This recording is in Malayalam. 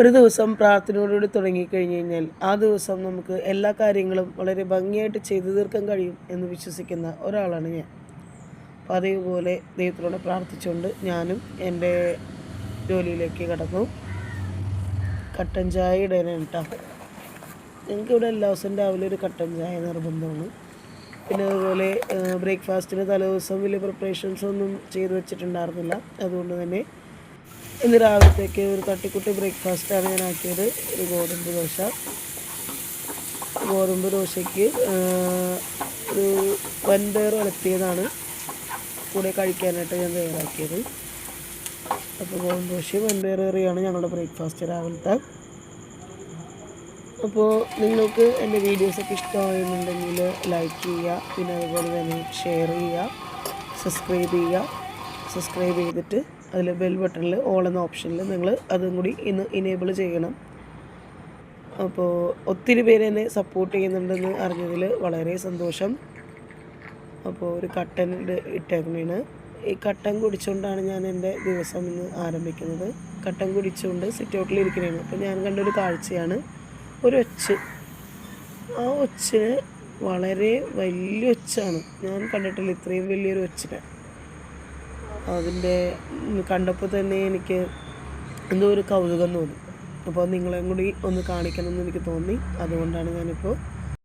ഒരു ദിവസം പ്രാർത്ഥനയോടുകൂടി തുടങ്ങിക്കഴിഞ്ഞ് കഴിഞ്ഞാൽ ആ ദിവസം നമുക്ക് എല്ലാ കാര്യങ്ങളും വളരെ ഭംഗിയായിട്ട് ചെയ്തു തീർക്കാൻ കഴിയും എന്ന് വിശ്വസിക്കുന്ന ഒരാളാണ് ഞാൻ. അപ്പോൾ അതേപോലെ ദൈവത്തിനോട് പ്രാർത്ഥിച്ചുകൊണ്ട് ഞാനും എൻ്റെ ജോലിയിലേക്ക് കടന്നു. കട്ടൻ ചായ ഇടാനാണ് കേട്ടോ. ഞങ്ങൾക്കിവിടെ എല്ലാ ദിവസവും രാവിലെ ഒരു കട്ടൻ ചായ നിർബന്ധമാണ്. പിന്നെ അതുപോലെ ബ്രേക്ക്ഫാസ്റ്റിന് തലേദിവസം വലിയ പ്രിപ്പറേഷൻസ് ഒന്നും ചെയ്ത് വെച്ചിട്ടുണ്ടായിരുന്നില്ല. അതുകൊണ്ട് തന്നെ ഇന്ന് രാവിലത്തേക്ക് ഒരു തട്ടിക്കുട്ടി ബ്രേക്ക്ഫാസ്റ്റാണ് ഞാൻ ആക്കിയത്. ഒരു ഗോതമ്പ് ദോശയ്ക്ക് ഒരു വൻപയർ ഉലർത്തിയതാണ് കൂടെ കഴിക്കാനായിട്ട് ഞാൻ തയ്യാറാക്കിയത്. അപ്പോൾ ഗോതമ്പ് ദോശയും വൻപയർ കറിയാണ് ഞങ്ങളുടെ ബ്രേക്ക്ഫാസ്റ്റ് രാവിലത്തെ. അപ്പോൾ നിങ്ങൾക്ക് എൻ്റെ വീഡിയോസൊക്കെ ഇഷ്ടമായെന്നുണ്ടെങ്കിൽ ലൈക്ക് ചെയ്യുക, പിന്നെ അതുപോലെ തന്നെ ഷെയർ ചെയ്യുക, സബ്സ്ക്രൈബ് ചെയ്തിട്ട് അതിൽ ബെൽ ബട്ടണിൽ ഓൾ എന്ന ഓപ്ഷനിൽ നിങ്ങൾ അതും കൂടി ഇന്ന് ഇനേബിൾ ചെയ്യണം. അപ്പോൾ ഒത്തിരി പേര് എന്നെ സപ്പോർട്ട് ചെയ്യുന്നുണ്ടെന്ന് അറിഞ്ഞതിൽ വളരെ സന്തോഷം. അപ്പോൾ ഒരു കട്ടൻ ഇട്ടേക്കണേണ്. ഈ കട്ടൻ കുടിച്ചുകൊണ്ടാണ് ഞാൻ എൻ്റെ ദിവസം ഇന്ന് ആരംഭിക്കുന്നത്. കട്ടൻ കുടിച്ചുകൊണ്ട് സിറ്റ് ഔട്ടിലിരിക്കണേണ്. അപ്പോൾ ഞാൻ കണ്ടൊരു കാഴ്ചയാണ് ഒരു ഒച്ച്. ആ ഒച്ചിന് വളരെ വലിയ ഒച്ചാണ്. ഞാൻ കണ്ടിട്ടില്ല ഇത്രയും വലിയൊരു ഒച്ചിനെ. അതിൻ്റെ കണ്ടപ്പോൾ തന്നെ എനിക്ക് എന്തോ ഒരു കൗതുകം തോന്നി. അപ്പോൾ നിങ്ങളെയും കൂടി ഒന്ന് കാണിക്കണം എന്ന് എനിക്ക് തോന്നി. അതുകൊണ്ടാണ് ഞാനിപ്പോൾ